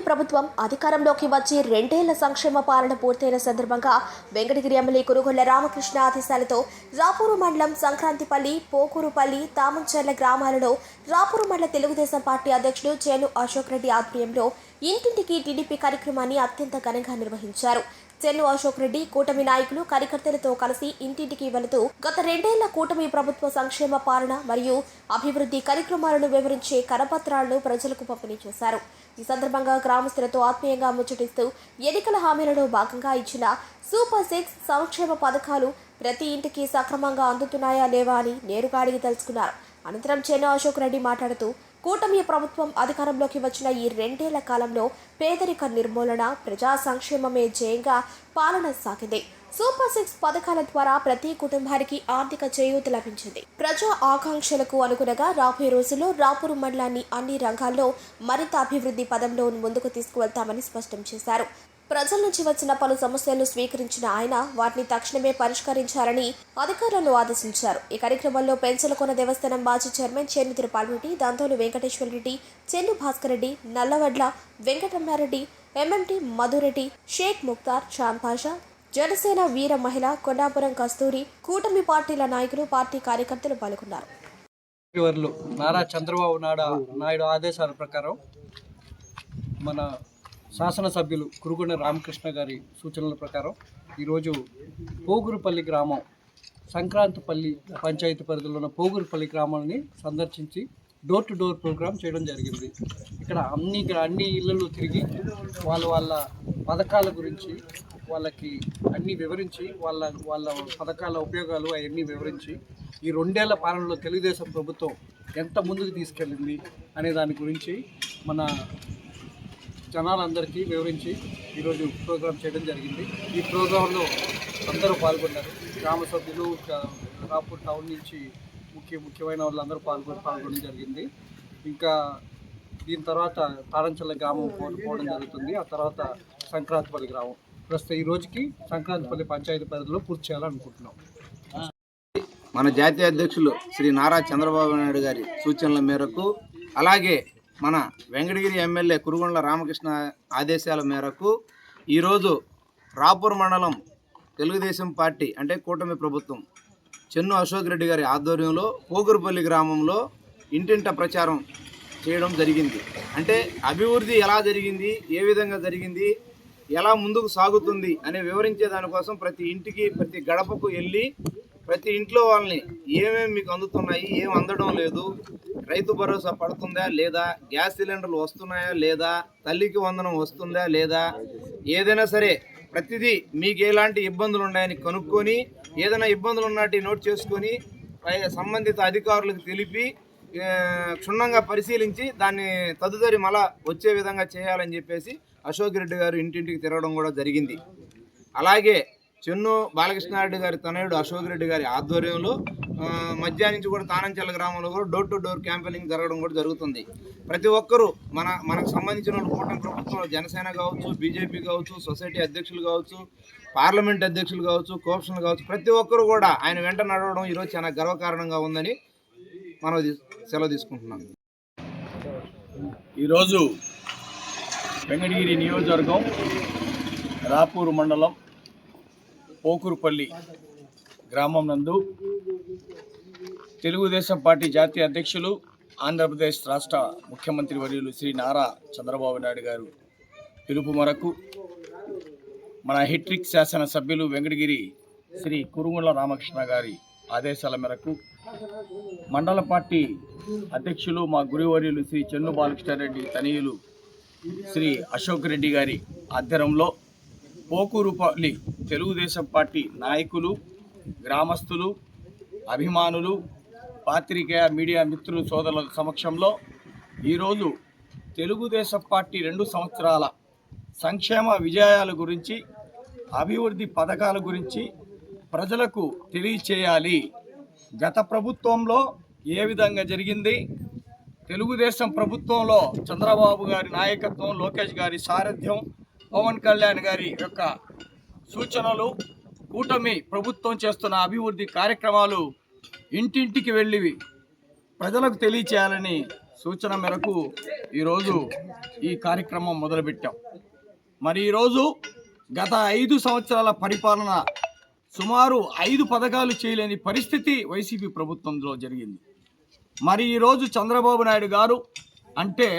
ప్రభుత్వం అధికారంలోకి వచ్చి 2 ఏళ్ల సంక్షేమ పాలన పూర్తయిన సందర్భంగా వెంకటగిరి ఎమ్మెల్యే కురుగొండ్ల రామకృష్ణ ఆదేశాలతో రాపూరు మండలం సంక్రాంతిపల్లి, పోకూరుపల్లి, తామంచెర్ల గ్రామాలలో రాపూరు మండల తెలుగుదేశం పార్టీ అధ్యక్షుడు చేను అశోక్ రెడ్డి ఆధ్వర్యంలో ఇంటింటికి టీడీపీ కార్యక్రమాన్ని అత్యంత ఘనంగా నిర్వహించారు. చెన్ను అశోక్ రెడ్డి కూటమి నాయకులు కార్యకర్తలతో కలిసి ఇంటింటికి వెళుతూ గత 2 ఏళ్ల కూటమి ప్రభుత్వ సంక్షేమ పాలన మరియు అభివృద్ధి కార్యక్రమాలను వివరించే కరపత్రాలను ప్రజలకు పంపిణీ చేశారు. ఈ సందర్భంగా గ్రామస్తులతో ఆత్మీయంగా ముచ్చటిస్తూ ఎన్నికల హామీలలో భాగంగా ఇచ్చిన సూపర్ 6 సంక్షేమ పథకాలు ప్రతి ఇంటికి సక్రమంగా అందుతున్నాయా లేవా అని నేరుగా అడిగి తెలుసుకున్నారు. అనంతరం చెన్ను అశోక్ రెడ్డి మాట్లాడుతూ కూటమి ప్రభుత్వం అధికారంలోకి వచ్చిన ఈ 2 ఏళ్ల కాలంలో పేదరిక నిర్మూలన, ప్రజా సంక్షేమమే ధ్యేయంగా పాలన సాగింది. సూపర్ 6 పథకాల ద్వారా ప్రతి కుటుంబానికి ఆర్థిక చేయూత లభించింది. ప్రజా ఆకాంక్షలకు అనుగుణంగా రాబోయే రోజుల్లో రాపూరు మండలాన్ని అన్ని రంగాల్లో మరింత అభివృద్ధి పదంలో ముందుకు తీసుకువెళ్తామని స్పష్టం చేశారు. ప్రజల నుంచి వచ్చిన పలు సమస్యలను స్వీకరించిన ఆయన వాటిని తక్షణమే పరిష్కరించాలని అధికారులను ఆదేశించారు. ఈ కార్యక్రమంలో పెంచలకొన దేవస్థానం మాజీ చైర్మన్ చెన్ను తిరుపాలరెడ్డి, దంతోలు వెంకటేశ్వర రెడ్డి, చెన్ను భాస్కర్ రెడ్డి, నల్లవడ్ల వెంకటరమణారెడ్డి, ఎంఎంటీ మధురెడ్డి, షేక్ ముక్తార్, చాంద్ పాషా, జనసేన వీర మహిళ కొండాపురం కస్తూరి, కూటమి పార్టీల నాయకులు, పార్టీ కార్యకర్తలు పాల్గొన్నారు. నారా చంద్రబాబు నాయుడు ఆదేశాల ప్రకారం మన శాసనసభ్యులు కురుగొండ్ల రామకృష్ణ గారి సూచనల ప్రకారం ఈరోజు పోగురుపల్లి గ్రామం, సంక్రాంతిపల్లి పంచాయతీ పరిధిలో ఉన్న పోగురుపల్లి గ్రామాన్ని సందర్శించి డోర్ టు డోర్ ప్రోగ్రాం చేయడం జరిగింది. ఇక్కడ అన్ని ఇళ్లలో తిరిగి వాళ్ళ పథకాల గురించి వాళ్ళకి అన్నీ వివరించి వాళ్ళ పథకాల ఉపయోగాలు అవన్నీ వివరించి ఈ 2 ఏళ్ల పాలనలో తెలుగుదేశం ప్రభుత్వం ఎంత ముందుకు తీసుకెళ్ళింది అనే దాని గురించి మన జనాలందరికీ వివరించి ఈరోజు ప్రోగ్రాం చేయడం జరిగింది. ఈ ప్రోగ్రాంలో అందరూ పాల్గొన్నారు. గ్రామ సభ్యులు, రాపూర్ టౌన్ నుంచి ముఖ్యమైన వాళ్ళందరూ పాల్గొనడం జరిగింది. ఇంకా దీని తర్వాత తాడంచెల్ల గ్రామం పోవడం జరుగుతుంది. ఆ తర్వాత సంక్రాంతిపల్లి గ్రామం. ప్రస్తుతం ఈ రోజుకి సంక్రాంతిపల్లి పంచాయతీ పరిధిలో పూర్తి చేయాలనుకుంటున్నాం. మన జాతీయ అధ్యక్షులు శ్రీ నారా చంద్రబాబు నాయుడు గారి సూచనల మేరకు, అలాగే మన వెంకటగిరి ఎమ్మెల్యే కురుగొండ్ల రామకృష్ణ ఆదేశాల మేరకు ఈరోజు రాపూర్ మండలం తెలుగుదేశం పార్టీ అంటే కూటమి ప్రభుత్వం చెన్ను అశోక్ రెడ్డి గారి ఆధ్వర్యంలో పోగురుపల్లి గ్రామంలో ఇంటింట ప్రచారం చేయడం జరిగింది. అంటే అభివృద్ధి ఎలా జరిగింది, ఏ విధంగా జరిగింది, ఎలా ముందుకు సాగుతుంది అని వివరించే దానికోసం ప్రతి ఇంటికి, ప్రతి గడపకు వెళ్ళి ప్రతి ఇంట్లో వాళ్ళని ఏమేమి మీకు అందుతున్నాయి, ఏం అందడం లేదు, రైతు భరోసా పడుతుందా లేదా, గ్యాస్ సిలిండర్లు వస్తున్నాయా లేదా, తల్లికి వందనం వస్తుందా లేదా, ఏదైనా సరే ప్రతిదీ మీకు ఎలాంటి ఇబ్బందులు ఉన్నాయని కనుక్కొని, ఏదైనా ఇబ్బందులు ఉన్నట్టు నోట్ చేసుకొని సంబంధిత అధికారులకు తెలిపి క్షుణ్ణంగా పరిశీలించి దాన్ని తదుపరి మళ్ళా వచ్చే విధంగా చేయాలని చెప్పేసి అశోక్ రెడ్డి గారు ఇంటింటికి తిరగడం కూడా జరిగింది. అలాగే చెన్ను బాలకృష్ణారెడ్డి గారి తనయుడు అశోక్ రెడ్డి గారి ఆధ్వర్యంలో మధ్యాహ్నం నుంచి కూడా తానంచెల్ల గ్రామంలో కూడా డోర్ టు డోర్ క్యాంపెయినింగ్ జరగడం కూడా జరుగుతుంది. ప్రతి ఒక్కరూ మనకు సంబంధించిన కూటమి ప్రభుత్వంలో జనసేన కావచ్చు, బీజేపీ కావచ్చు, సొసైటీ అధ్యక్షులు కావచ్చు, పార్లమెంట్ అధ్యక్షులు కావచ్చు, కోఆప్షన్లు కావచ్చు, ప్రతి ఒక్కరు కూడా ఆయన వెంట నడవడం ఈరోజు చాలా గర్వకారణంగా ఉందని మనం సెలవు తీసుకుంటున్నాం. ఈరోజు వెంకటగిరి నియోజకవర్గం రాపూరు మండలం పోకూరుపల్లి గ్రామం నందు తెలుగుదేశం పార్టీ జాతీయ అధ్యక్షులు, ఆంధ్రప్రదేశ్ రాష్ట్ర ముఖ్యమంత్రి వర్యులు శ్రీ నారా చంద్రబాబు నాయుడు గారు పిలుపు మేరకు మన హిట్రిక్ శాసనసభ్యులు వెంకటగిరి శ్రీ కురుగొండ్ల రామకృష్ణ గారి ఆదేశాల మేరకు మండల పార్టీ అధ్యక్షులు మా గురువర్యులు శ్రీ చెన్ను బాలకృష్ణారెడ్డి తనయులు శ్రీ అశోక్ రెడ్డి గారి ఆధ్వర్యంలో పోకూరుపల్లి తెలుగుదేశం పార్టీ నాయకులు, గ్రామస్తులు, అభిమానులు, పాత్రికేయ మీడియా మిత్రులు, సోదరుల సమక్షంలో ఈరోజు తెలుగుదేశం పార్టీ 2 సంవత్సరాల సంక్షేమ విజయాల గురించి, అభివృద్ధి పథకాల గురించి ప్రజలకు తెలియచేయాలి. గత ప్రభుత్వంలో ఏ విధంగా జరిగింది, తెలుగుదేశం ప్రభుత్వంలో చంద్రబాబు గారి నాయకత్వం, లోకేష్ గారి సారథ్యం, పవన్ కళ్యాణ్ గారి యొక్క సూచనలు, కూటమి ప్రభుత్వం చేస్తున్న అభివృద్ధి కార్యక్రమాలు ఇంటింటికి వెళ్ళి ప్రజలకు తెలియచేయాలని సూచన మేరకు ఈరోజు ఈ కార్యక్రమం మొదలుపెట్టాం. మరి ఈరోజు గత 5 సంవత్సరాల పరిపాలన సుమారు 5 పథకాలు చేయలేని పరిస్థితి వైసీపీ ప్రభుత్వంలో జరిగింది. మరి ఈరోజు చంద్రబాబు నాయుడు గారు అంటే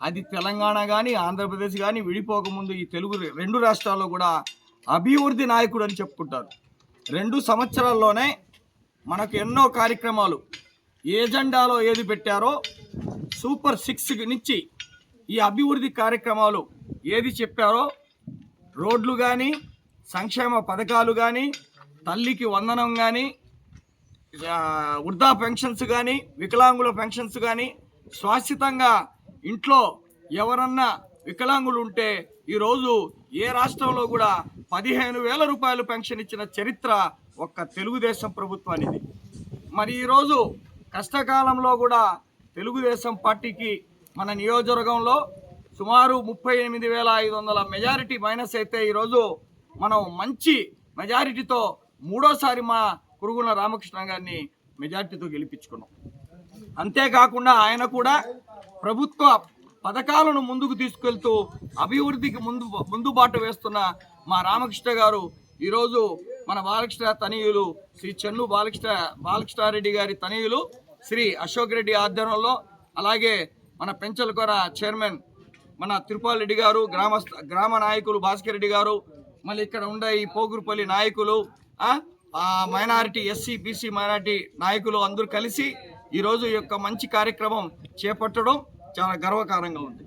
అది తెలంగాణ కానీ ఆంధ్రప్రదేశ్ కానీ విడిపోకముందు ఈ తెలుగు 2 రాష్ట్రాల్లో కూడా అభివృద్ధి నాయకుడు అని చెప్పుకుంటారు. 2 సంవత్సరాల్లోనే మనకు ఎన్నో కార్యక్రమాలు ఏజెండాలో ఏది పెట్టారో సూపర్ 6 నుంచి ఈ అభివృద్ధి కార్యక్రమాలు ఏది చెప్పారో రోడ్లు కానీ సంక్షేమ పథకాలు కానీ తల్లికి వందనం కానీ వృద్ధా పెన్షన్స్ కానీ వికలాంగుల పెన్షన్స్ కానీ శాశ్వతంగా ఇంట్లో ఎవరన్నా వికలాంగులు ఉంటే ఈరోజు ఏ రాష్ట్రంలో కూడా 15,000 రూపాయలు పెన్షన్ ఇచ్చిన చరిత్ర ఒక్క తెలుగుదేశం ప్రభుత్వానిది. మరి ఈరోజు కష్టకాలంలో కూడా తెలుగుదేశం పార్టీకి మన నియోజకవర్గంలో సుమారు 38,500 మెజారిటీ మైనస్ అయితే ఈరోజు మనం మంచి మెజారిటీతో 3వ మా కురుగుల రామకృష్ణ గారిని మెజారిటీతో గెలిపించుకున్నాం. అంతేకాకుండా ఆయన కూడా ప్రభుత్వ పథకాలను ముందుకు తీసుకెళ్తూ అభివృద్ధికి ముందు బాట వేస్తున్న మా రామకృష్ణ గారు ఈరోజు మన బాలకృష్ణ తనయులు శ్రీ చెన్ను బాలకృష్ణారెడ్డి గారి తనయులు శ్రీ అశోక్ రెడ్డి ఆధ్వర్యంలో, అలాగే మన పెంచలకొర చైర్మన్ మన తిరుపాల్ రెడ్డి గారు, గ్రామ నాయకులు భాస్కర్ రెడ్డి గారు, మళ్ళీ ఇక్కడ ఉండే ఈ పోగురుపల్లి నాయకులు, మైనారిటీ ఎస్సీ బీసీ మైనారిటీ నాయకులు అందరూ కలిసి ఈరోజు ఈ యొక్క మంచి కార్యక్రమం చేపట్టడం చాలా గర్వకారంగా ఉంది.